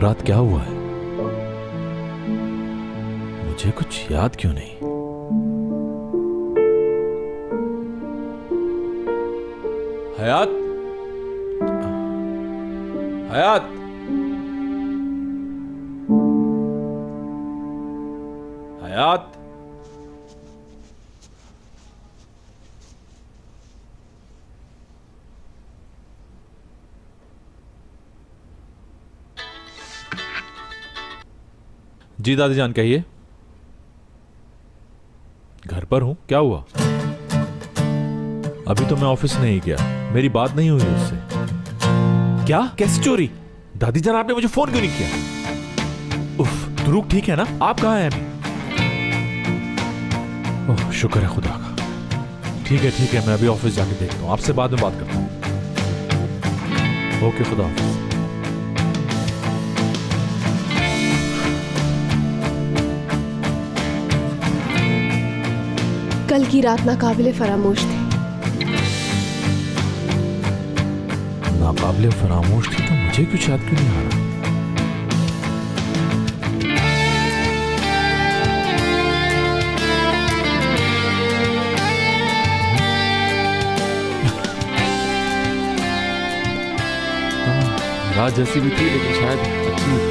रात क्या हुआ है? मुझे कुछ याद क्यों नहीं? हयात, हयात, हयात। जी दादी जान कहिए। घर पर हूं, क्या हुआ? अभी तो मैं ऑफिस नहीं गया, मेरी बात नहीं हुई उससे। क्या? कैसी चोरी? दादी जान आपने मुझे फोन क्यों नहीं किया? उफ, ध्रुव ठीक है ना? आप कहाँ हैं अभी? ओह शुक्र है खुदा का। ठीक है, मैं अभी ऑफिस जाके देखता हूँ, आपसे बाद में बात करता हूँ। ओके, खुदा हाफिज। कल की रात नाकाबिले फरामोश थी। नाकाबिले फरामोश थी तो मुझे कुछ याद क्यों नहीं आ रहा? रात जैसी भी थी लेकिन शायद अच्छी थी।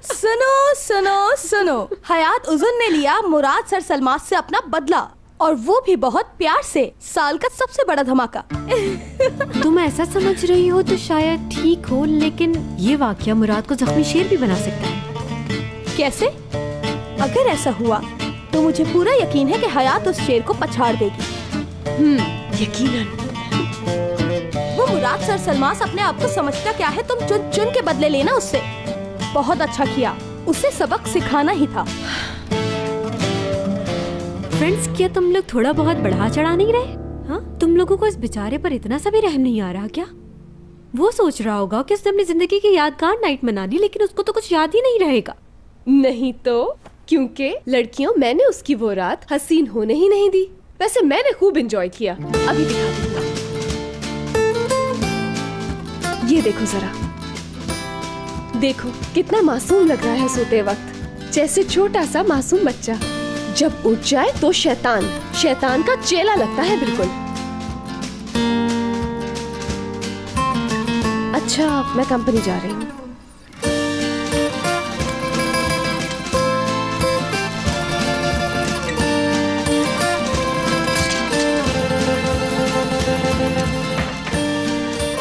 सुनो सुनो सुनो, हयात उज़ुन ने लिया मुराद सर सलमान से अपना बदला, और वो भी बहुत प्यार से। साल का सबसे बड़ा धमाका। तुम ऐसा समझ रही हो तो शायद ठीक हो, लेकिन ये वाकया मुराद को जख्मी शेर भी बना सकता है। कैसे? अगर ऐसा हुआ तो मुझे पूरा यकीन है कि हयात उस शेर को पछाड़ देगी। यकीनन। वो मुराद सर सलमान अपने आप को समझता क्या है? तुम चुन चुन के बदले लेना उससे। बहुत अच्छा किया, उसे सबक सिखाना ही था। फ्रेंड्स, क्या तुम लोग थोड़ा बहुत बढ़ा चढ़ा नहीं रहे? हाँ, तुम लोगों को इस बेचारे पर इतना सा भी रहम नहीं आ रहा क्या? वो सोच रहा होगा कि उसने अपनी जिंदगी की यादगार नाइट मना ली, लेकिन उसको तो कुछ याद ही नहीं रहेगा। नहीं तो, क्योंकि लड़कियों मैंने उसकी वो रात हसीन होने ही नहीं दी। वैसे मैंने खूब एंजॉय किया। अभी दिखा दूंगा। ये देखो जरा, देखो कितना मासूम लग रहा है सोते वक्त, जैसे छोटा सा मासूम बच्चा। जब उठ जाए तो शैतान का चेला लगता है बिल्कुल। अच्छा, मैं कंपनी जा रही हूँ।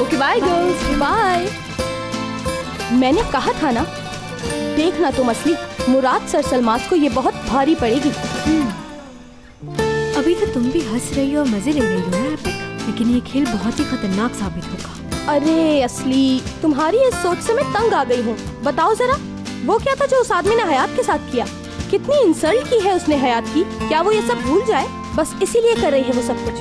Okay, bye girls, bye. मैंने कहा था ना, देखना तुम असली मुराद सर सलमान को ये बहुत भारी पड़ेगी। अभी तो तुम भी हंस रही हो और मजे ले रही हो ना एपिक, लेकिन ये खेल बहुत ही खतरनाक साबित होगा। अरे असली, तुम्हारी इस सोच से मैं तंग आ गई हूँ। बताओ जरा, वो क्या था जो उस आदमी ने हयात के साथ किया? कितनी इंसल्ट की है उसने हयात की। क्या वो ये सब भूल जाए? बस इसीलिए कर रही है वो सब कुछ।